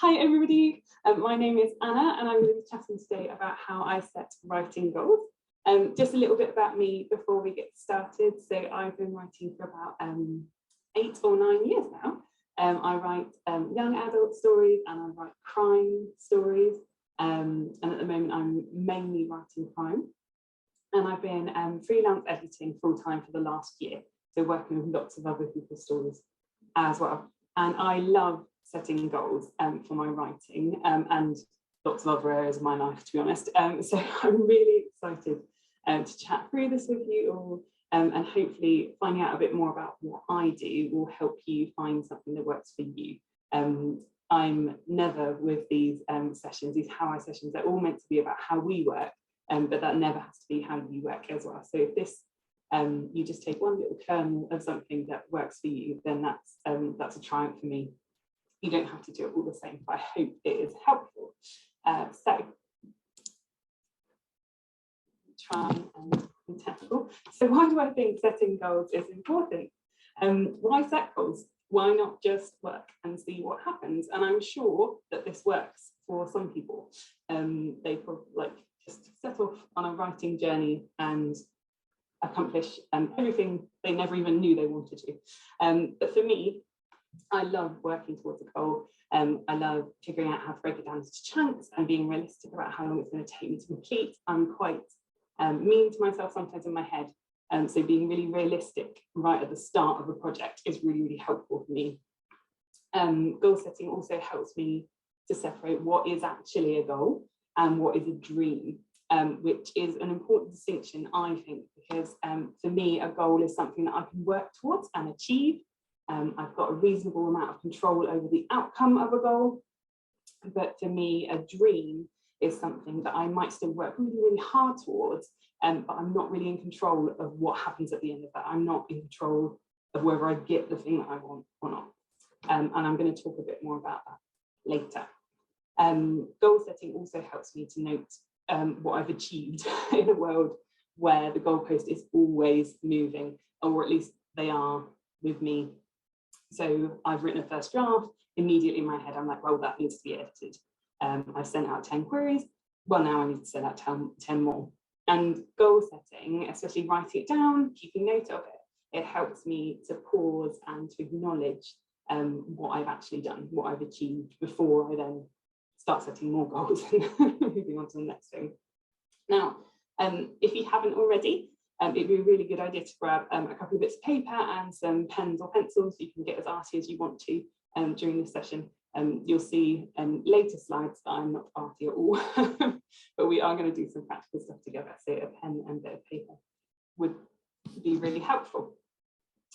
Hi everybody, my name is Anna and I'm going to be chatting today about how I set writing goals. Just a little bit about me before we get started. So I've been writing for about 8 or 9 years now. I write young adult stories and I write crime stories, and at the moment I'm mainly writing crime. And I've been freelance editing full-time for the last year, so working with lots of other people's stories as well. And I love setting goals for my writing and lots of other areas of my life, to be honest. So I'm really excited to chat through this with you all, and hopefully finding out a bit more about what I do will help you find something that works for you. I'm never with these sessions, these How I sessions, they're all meant to be about how we work, but that never has to be how you work as well. So if this you just take one little kernel of something that works for you, then that's a triumph for me. You don't have to do it all the same, but I hope it is helpful. So try and be technical. So why do I think setting goals is important? Why set goals? Why not just work and see what happens? And I'm sure that this works for some people. They probably like just set off on a writing journey and accomplish everything they never even knew they wanted to. But for me, I love working towards a goal. I love figuring out how to break it down into chunks and being realistic about how long it's going to take me to complete. I'm quite mean to myself sometimes in my head. So being really realistic right at the start of a project is really, really helpful for me. Goal setting also helps me to separate what is actually a goal and what is a dream, which is an important distinction, I think, because for me, a goal is something that I can work towards and achieve. I've got a reasonable amount of control over the outcome of a goal, but for me, a dream is something that I might still work really, really hard towards, but I'm not really in control of what happens at the end of that. I'm not in control of whether I get the thing that I want or not. And I'm going to talk a bit more about that later. Goal setting also helps me to note what I've achieved in a world where the goalpost is always moving, or at least they are with me. So I've written a first draft, immediately in my head I'm like, well, that needs to be edited. I've sent out 10 queries, well, now I need to send out 10 more. And goal setting, especially writing it down, keeping note of it, it helps me to pause and to acknowledge what I've actually done, what I've achieved, before I then start setting more goals and moving on to the next thing. Now, if you haven't already, it'd be a really good idea to grab a couple of bits of paper and some pens or pencils. You can get as arty as you want to during this session. You'll see later slides that I'm not arty at all, but we are going to do some practical stuff together. So a pen and a bit of paper would be really helpful.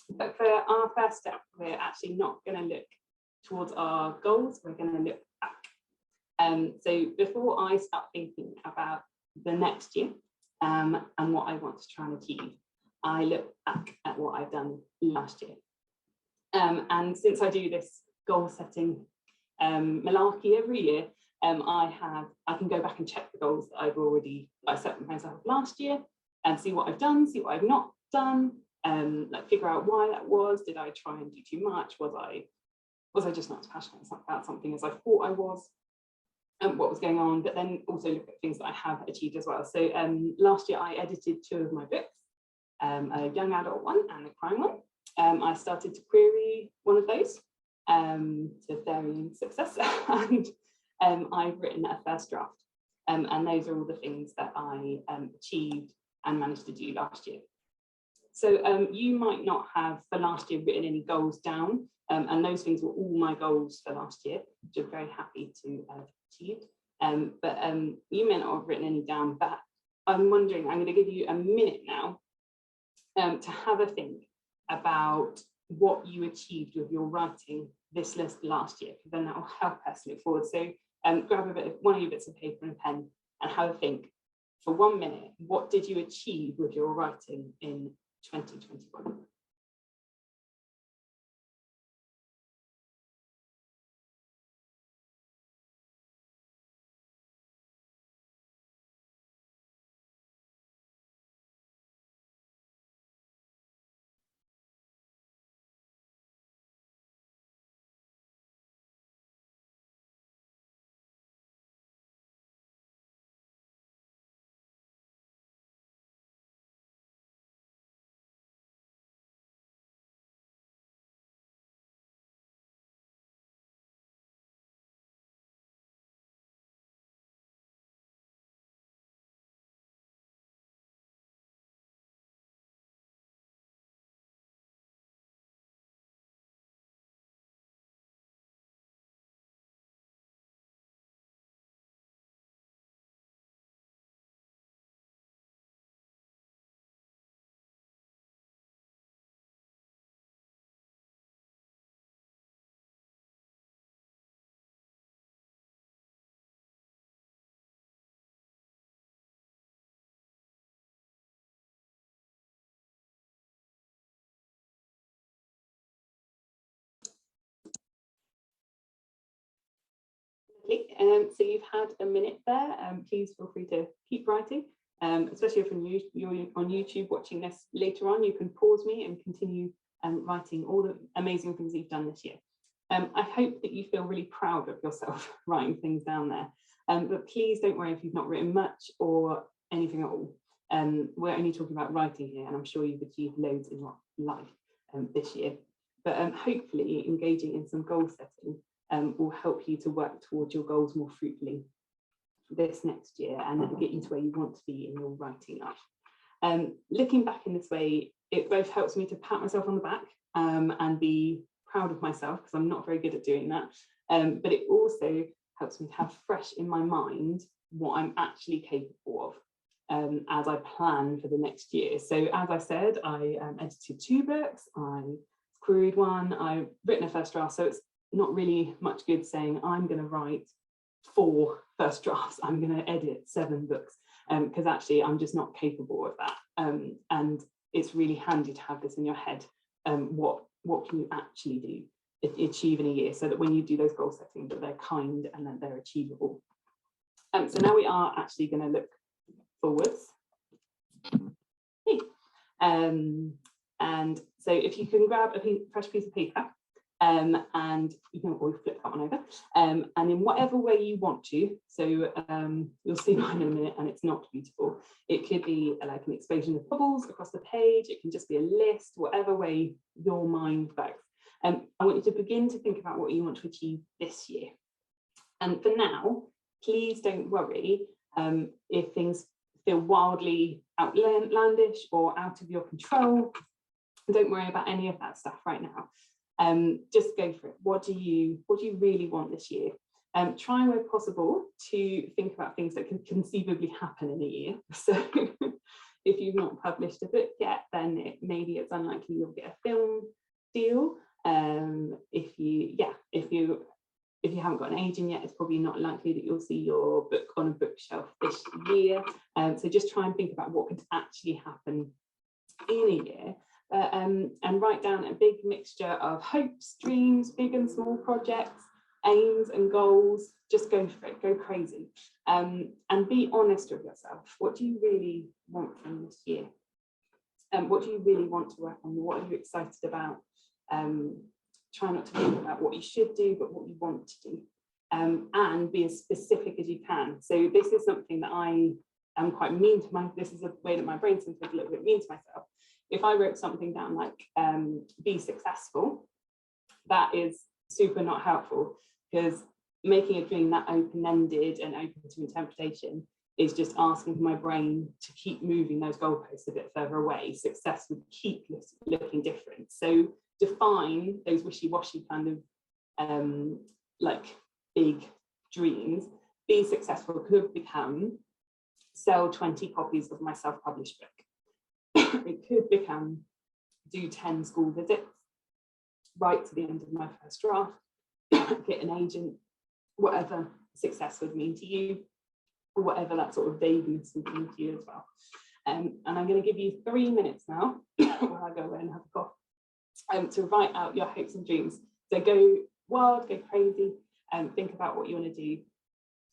But for our first step, we're actually not going to look towards our goals, we're going to look back. So before I start thinking about the next year and what I want to try and achieve, I look back at what I've done last year. And since I do this goal setting malarkey every year, I can go back and check the goals that I set for myself last year and see what I've done, see what I've not done, like figure out why that was. Did I try and do too much? Was I just not as passionate about something as I thought I was? And what was going on, but then also look at things that I have achieved as well. So last year I edited 2 of my books, a young adult one and a crime one. I started to query one of those to varying success, and I've written a first draft. And those are all the things that I achieved and managed to do last year. So you might not have for last year written any goals down, and those things were all my goals for last year, which I'm very happy to have achieved. But you may not have written any down, but I'm wondering, I'm going to give you a minute now to have a think about what you achieved with your writing this last year, because then that will help us look forward. So grab one of your bits of paper and a pen and have a think for 1 minute. What did you achieve with your writing in 2021? So you've had a minute there. Please feel free to keep writing, especially if you're on YouTube watching this later on. You can pause me and continue writing all the amazing things you've done this year. I hope that you feel really proud of yourself writing things down there. But please don't worry if you've not written much or anything at all. We're only talking about writing here, and I'm sure you've achieved loads in your life this year. But hopefully engaging in some goal setting will help you to work towards your goals more fruitfully this next year and get you to where you want to be in your writing life. Looking back in this way, it both helps me to pat myself on the back and be proud of myself, because I'm not very good at doing that, but it also helps me to have fresh in my mind what I'm actually capable of as I plan for the next year. So as I said, I edited 2 books, I queried 1, I've written a first draft, so it's not really much good saying I'm going to write 4 first drafts, I'm going to edit 7 books, because actually I'm just not capable of that. And it's really handy to have this in your head. What can you actually do, achieve in a year, so that when you do those goal settings, that they're kind and that they're achievable. So now we are actually going to look forwards. And so if you can grab a fresh piece of paper, and you can always flip that one over, and in whatever way you want to, so you'll see mine in a minute, and it's not beautiful. It could be like an explosion of bubbles across the page, it can just be a list, whatever way your mind works. I want you to begin to think about what you want to achieve this year. And for now, please don't worry if things feel wildly outlandish or out of your control. Don't worry about any of that stuff right now. Just go for it. What do you really want this year? Try where possible to think about things that can conceivably happen in a year. So if you've not published a book yet, then maybe it's unlikely you'll get a film deal. If you haven't got an agent yet, it's probably not likely that you'll see your book on a bookshelf this year. So just try and think about what could actually happen in a year. And write down a big mixture of hopes, dreams, big and small projects, aims and goals. Just go for it, go crazy, and be honest with yourself. What do you really want from this year? What do you really want to work on? What are you excited about? Try not to think about what you should do, but what you want to do, and be as specific as you can. So this is something that I am quite mean to this is a way that my brain sometimes a little bit mean to myself. If I wrote something down like be successful, that is super not helpful, because making a dream that open-ended and open to interpretation is just asking my brain to keep moving those goalposts a bit further away. Success would keep looking different. So define those wishy-washy kind of like big dreams. Be successful could become sell 20 copies of my self-published book. It could become do 10 school visits, write to the end of my first draft, get an agent, whatever success would mean to you, or whatever that sort of vagueness would mean to you as well. And I'm going to give you 3 minutes now, while I go away and have a cough, to write out your hopes and dreams. So go wild, go crazy, and think about what you want to do.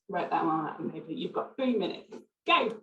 Write that one out on paper. You've got 3 minutes. Go!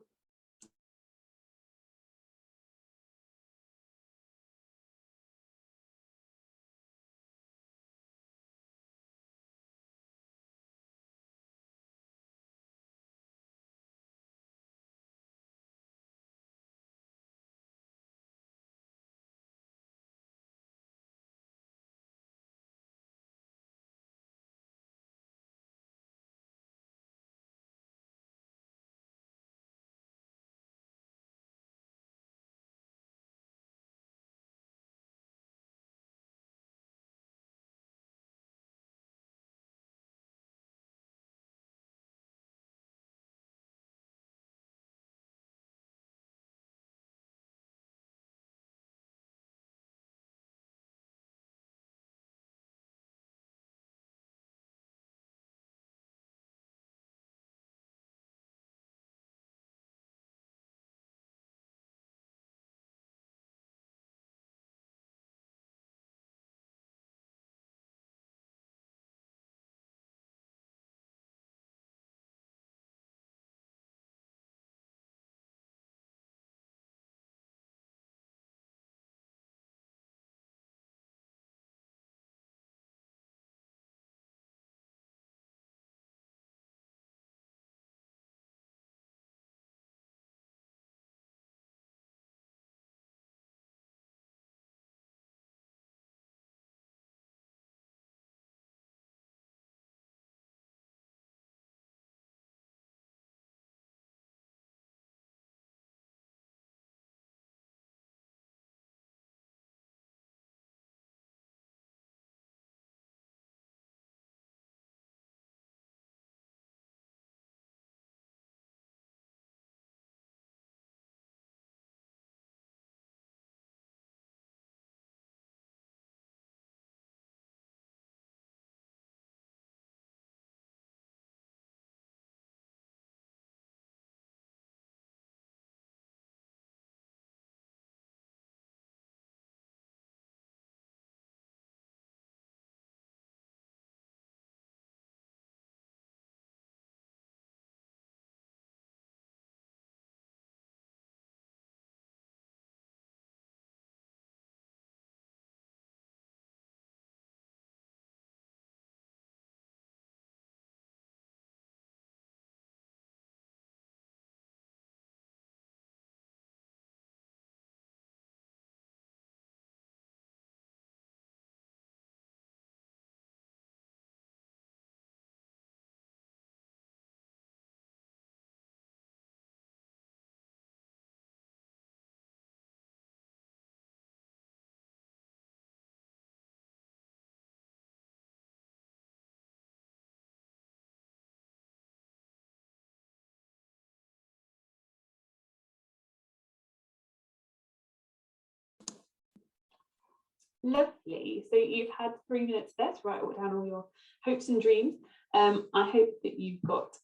Lovely. So you've had 3 minutes there to write down all your hopes and dreams. I hope that you've got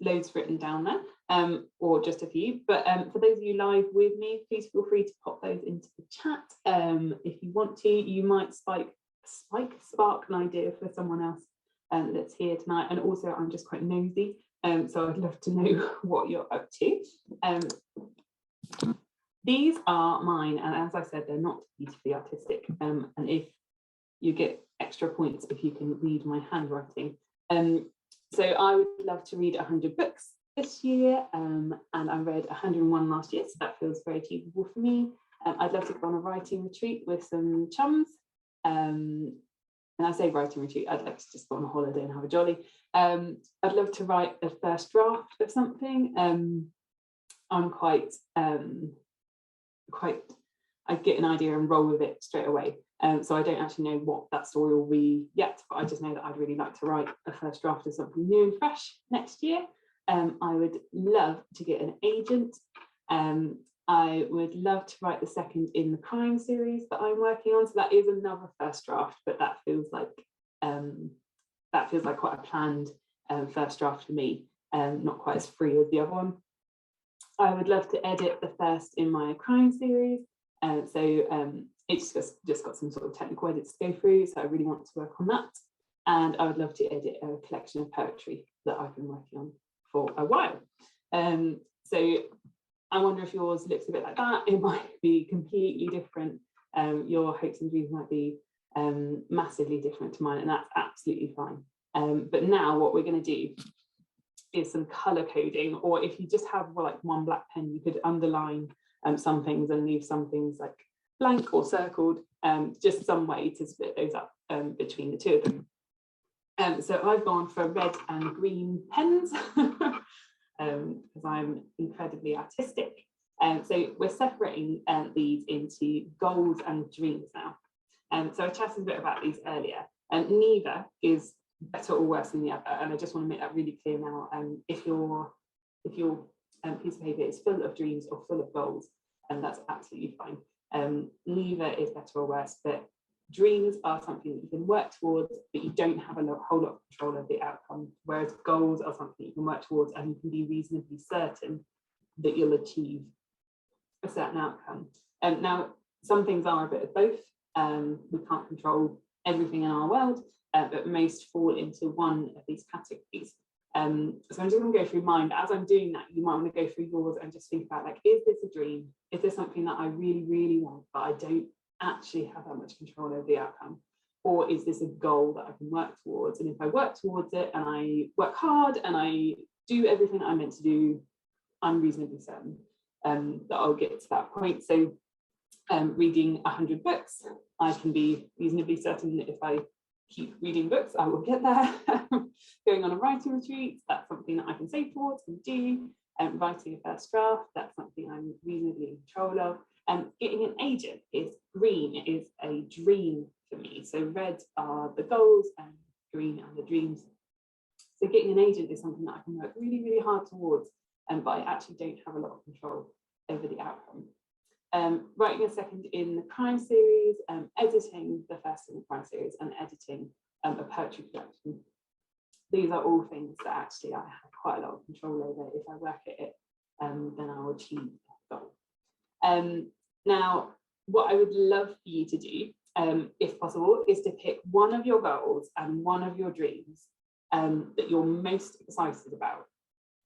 loads written down there, or just a few. But for those of you live with me, please feel free to pop those into the chat if you want to. You might spark an idea for someone else that's here tonight. And also, I'm just quite nosy, so I'd love to know what you're up to. These are mine, and as I said, they're not beautifully artistic. And if you get extra points if you can read my handwriting. So I would love to read 100 books this year, and I read 101 last year, so that feels very achievable for me. I'd love to go on a writing retreat with some chums. And I say writing retreat, I'd like to just go on a holiday and have a jolly. I'd love to write a first draft of something. I'm quite, I get an idea and roll with it straight away. So I don't actually know what that story will be yet, but I just know that I'd really like to write a first draft of something new and fresh next year. I would love to get an agent. I would love to write the second in the crime series that I'm working on. So that is another first draft, but that feels like quite a planned first draft for me, not quite as free as the other one. I would love to edit the first in my crime series. It's just got some sort of technical edits to go through, so I really want to work on that. And I would love to edit a collection of poetry that I've been working on for a while. So I wonder if yours looks a bit like that. It might be completely different. Your hopes and dreams might be massively different to mine, and that's absolutely fine. But now what we're going to do is some color coding, or if you just have like one black pen, you could underline some things and leave some things like blank or circled, just some way to split those up between the two of them. So I've gone for red and green pens because I'm incredibly artistic. So we're separating these into goals and dreams now. So I chatted a bit about these earlier, and neither is better or worse than the other, and I just want to make that really clear now. If your piece of paper is full of dreams or full of goals, and that's absolutely fine. Neither is better or worse, but dreams are something that you can work towards, but you don't have a whole lot of control of the outcome, whereas goals are something you can work towards and you can be reasonably certain that you'll achieve a certain outcome. Now, some things are a bit of both. We can't control everything in our world, but most fall into one of these categories. So I'm just going to go through mine, but as I'm doing that, you might want to go through yours and just think about, like, is this a dream? Is this something that I really, really want, but I don't actually have that much control over the outcome? Or is this a goal that I can work towards? And if I work towards it and I work hard and I do everything that I'm meant to do, I'm reasonably certain that I'll get to that point. So reading 100 books, I can be reasonably certain that if I keep reading books, I will get there. Going on a writing retreat, that's something that I can save towards and do. Writing a first draft, that's something I'm reasonably in control of. Getting an agent is green, it is a dream for me. So red are the goals and green are the dreams. So getting an agent is something that I can work really, really hard towards, but I actually don't have a lot of control over the outcome. Writing a second in the crime series, editing the first in the crime series, and editing a poetry collection. These are all things that actually I have quite a lot of control over. If I work at it, then I'll achieve that goal. Now, what I would love for you to do, if possible, is to pick one of your goals and one of your dreams that you're most excited about,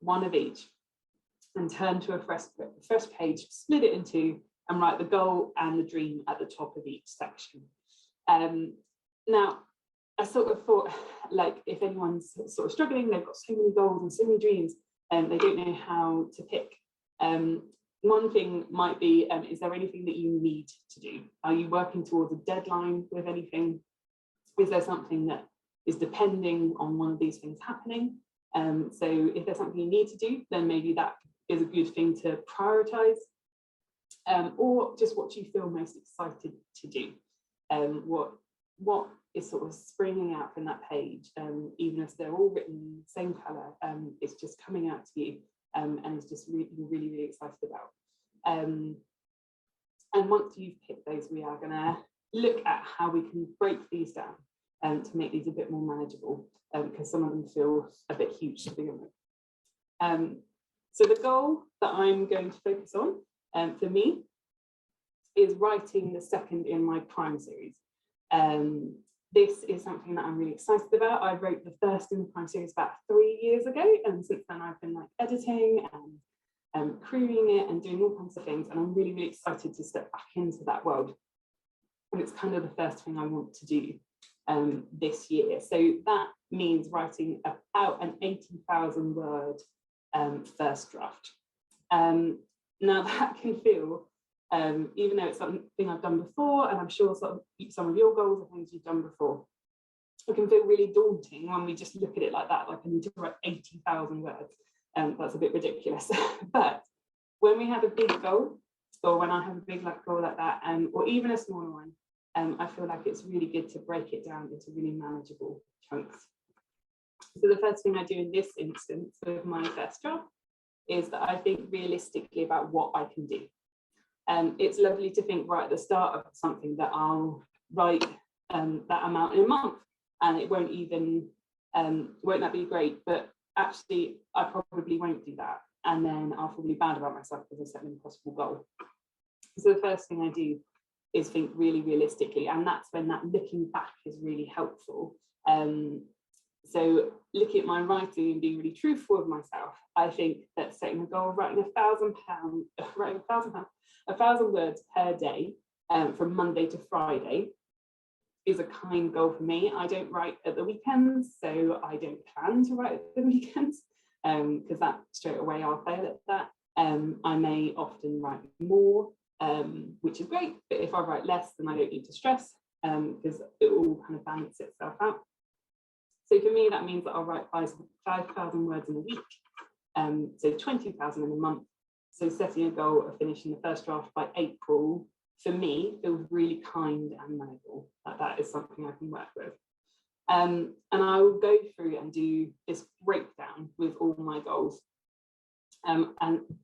one of each, and turn to a fresh page, split it in two, and write the goal and the dream at the top of each section. Now, I sort of thought, like, if anyone's sort of struggling, they've got so many goals and so many dreams, and they don't know how to pick. One thing might be, is there anything that you need to do? Are you working towards a deadline with anything? Is there something that is depending on one of these things happening? So if there's something you need to do, then maybe that is a good thing to prioritize. Or just what you feel most excited to do. What is sort of springing out from that page, even if they're all written in the same colour, it's just coming out to you, and it's just really, really excited about. And once you've picked those, we are going to look at how we can break these down to make these a bit more manageable, because some of them feel a bit huge to begin with. So the goal that I'm going to focus on for me is writing the second in my crime series. This is something that I'm really excited about. I wrote the first in the crime series about 3 years ago, and since then I've been like editing and crewing it and doing all kinds of things, and I'm really, really excited to step back into that world. And it's kind of the first thing I want to do this year. So that means writing about an 80,000 word first draft. Now that can feel, even though it's something I've done before, and I'm sure some of your goals are things you've done before, it can feel really daunting when we just look at it like that, like I need to write 80,000 words. That's a bit ridiculous. But when we have a big goal, or when I have a big goal like that, or even a smaller one, I feel like it's really good to break it down into really manageable chunks. So the first thing I do in this instance with my first draft is that I think realistically about what I can do. It's lovely to think right at the start of something that I'll write that amount in a month, and it won't even, won't that be great? But actually, I probably won't do that. And then I'll feel really bad about myself because I set an impossible goal. So the first thing I do is think really realistically, and that's when that looking back is really helpful. So looking at my writing and being really truthful with myself, I think that setting a goal of writing 1,000 words per day from Monday to Friday is a kind goal for me. I don't write at the weekends, so I don't plan to write at the weekends, because that straight away I'll fail at that. I may often write more, which is great, but if I write less, then I don't need to stress, because it will kind of balance itself out. So for me, that means that I'll write 5,000 words in a week, so 20,000 in a month. So setting a goal of finishing the first draft by April, for me, feels really kind and manageable. That is something I can work with. And I will go through and do this breakdown with all my goals, and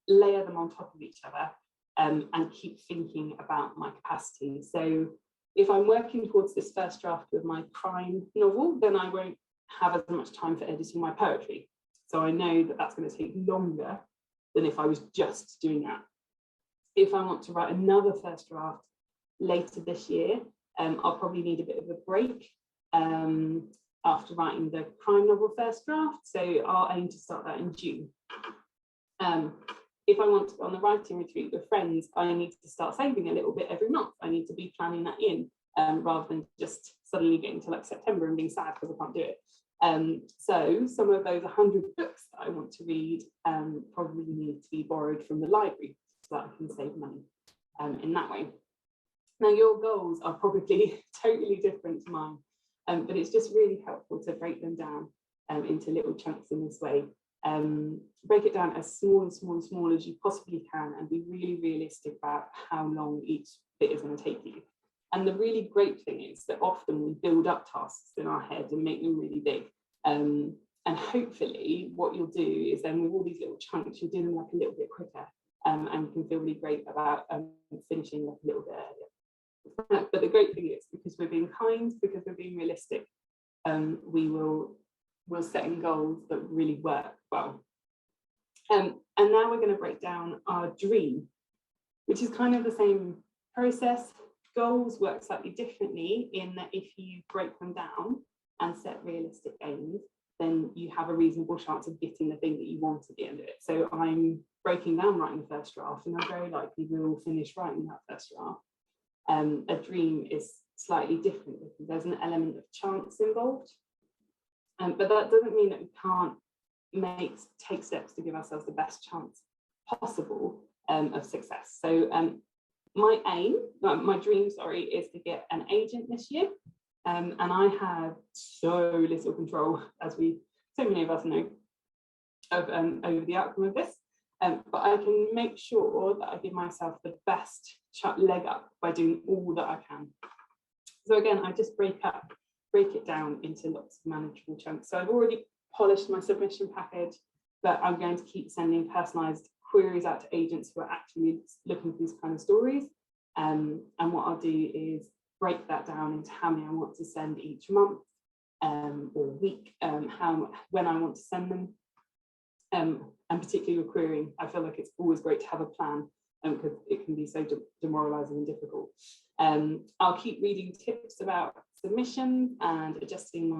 layer them on top of each other, and keep thinking about my capacity. So if I'm working towards this first draft with my crime novel, then I won't have as much time for editing my poetry. So I know that that's going to take longer than if I was just doing that. If I want to write another first draft later this year, I'll probably need a bit of a break after writing the crime novel first draft. So I'll aim to start that in June. If I want to go on the writing retreat with friends, I need to start saving a little bit every month. I need to be planning that in, rather than just suddenly getting to like September and being sad because I can't do it. So some of those 100 books that I want to read probably need to be borrowed from the library so that I can save money in that way. Now, your goals are probably totally different to mine, but it's just really helpful to break them down into little chunks in this way. Break it down as small as you possibly can, and be really realistic about how long each bit is going to take you. And the really great thing is that often we build up tasks in our head and make them really big. And hopefully what you'll do is then with all these little chunks, you'll do them like a little bit quicker, and you can feel really great about finishing like a little bit earlier. But the great thing is, because we're being kind, because we're being realistic, we're setting goals that really work well. And now we're going to break down our dream, which is kind of the same process. Goals work slightly differently in that if you break them down and set realistic aims, then you have a reasonable chance of getting the thing that you want at the end of it. So I'm breaking down writing the first draft, and I very likely will finish writing that first draft. A dream is slightly different because there's an element of chance involved. But that doesn't mean that we can't take steps to give ourselves the best chance possible of success. So my dream, is to get an agent this year. And I have so little control, as so many of us know, of over the outcome of this. But I can make sure that I give myself the best leg up by doing all that I can. So again, I just break it down into lots of manageable chunks. So I've already polished my submission package, but I'm going to keep sending personalised queries out to agents who are actually looking for these kind of stories. And what I'll do is break that down into how many I want to send each month or week, when I want to send them. And particularly with querying, I feel like it's always great to have a plan because it can be so demoralizing and difficult. I'll keep reading tips about submissions and adjusting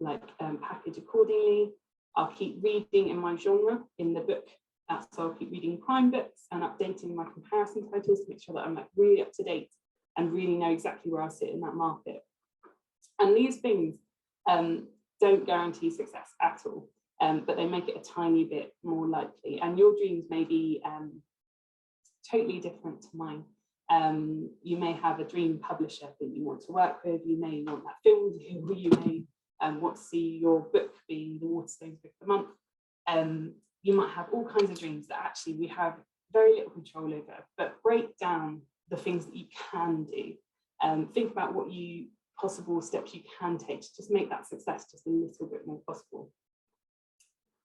my package accordingly. I'll keep reading in my genre in the book. So I'll keep reading crime books and updating my comparison titles to make sure that I'm really up to date and really know exactly where I sit in that market. And these things don't guarantee success at all, but they make it a tiny bit more likely. And your dreams may be totally different to mine. You may have a dream publisher that you want to work with. You may want that film deal. You may want to see your book be the Waterstones Book of the Month. You might have all kinds of dreams that actually we have very little control over, but break down the things that you can do. Think about what possible steps you can take to just make that success just a little bit more possible.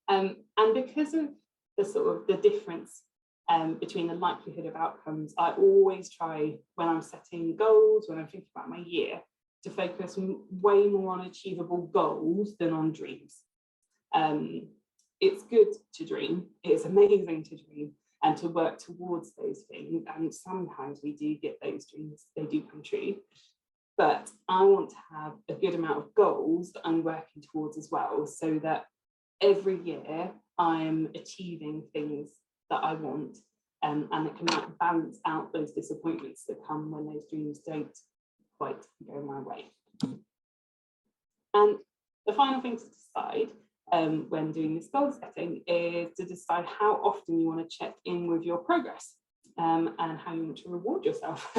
And because of the difference between the likelihood of outcomes, I always try, when I'm setting goals, when I'm thinking about my year, to focus way more on achievable goals than on dreams. It's good to dream, it's amazing to dream and to work towards those things, and sometimes we do get those dreams, they do come true. But I want to have a good amount of goals that I'm working towards as well, so that every year I'm achieving things that I want, and it can balance out those disappointments that come when those dreams don't quite go my way. And the final thing to decide when doing this goal setting is to decide how often you want to check in with your progress and how you want to reward yourself.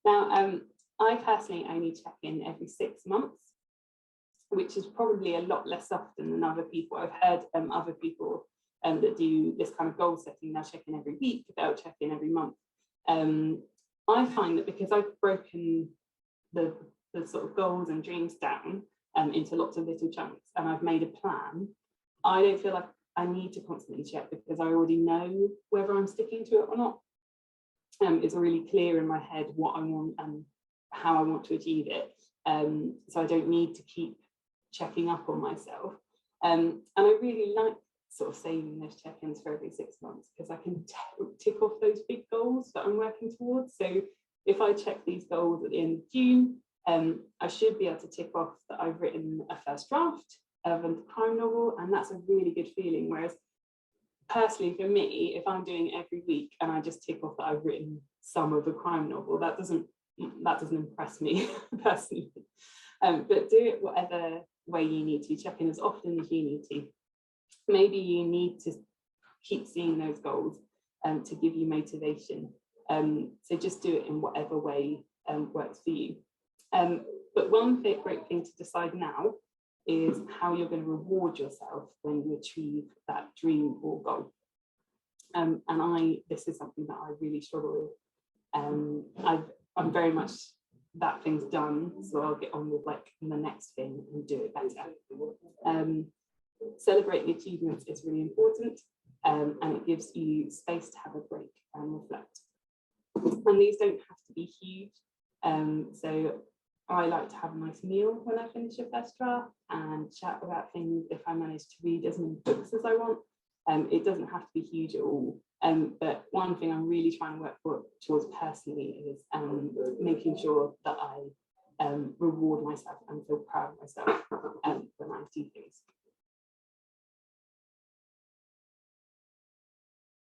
Now, I personally only check in every 6 months, which is probably a lot less often than other people. I've heard other people that do this kind of goal setting, they'll check in every week, they'll check in every month. I find that because I've broken the sort of goals and dreams down into lots of little chunks, and I've made a plan, I don't feel like I need to constantly check because I already know whether I'm sticking to it or not. It's really clear in my head what I want and how I want to achieve it. So I don't need to keep checking up on myself. And I really like sort of saving those check-ins for every 6 months because I can tick off those big goals that I'm working towards. So if I check these goals at the end of June, I should be able to tick off that I've written a first draft of a crime novel, and that's a really good feeling. Whereas personally for me, if I'm doing it every week and I just tick off that I've written some of a crime novel, that doesn't impress me personally. But do it whatever way you need to, check in as often as you need to. Maybe you need to keep seeing those goals to give you motivation. So just do it in whatever way works for you. But one great thing to decide now is how you're going to reward yourself when you achieve that dream or goal. And this is something that I really struggle with. I'm very much that thing's done, so I'll get on with the next thing and do it better. Celebrating achievements is really important, and it gives you space to have a break and reflect. And these don't have to be huge. So I like to have a nice meal when I finish a first draft and chat about things if I manage to read as many books as I want. It doesn't have to be huge at all. But one thing I'm really trying to work towards personally is making sure that I reward myself and feel proud of myself when I do things.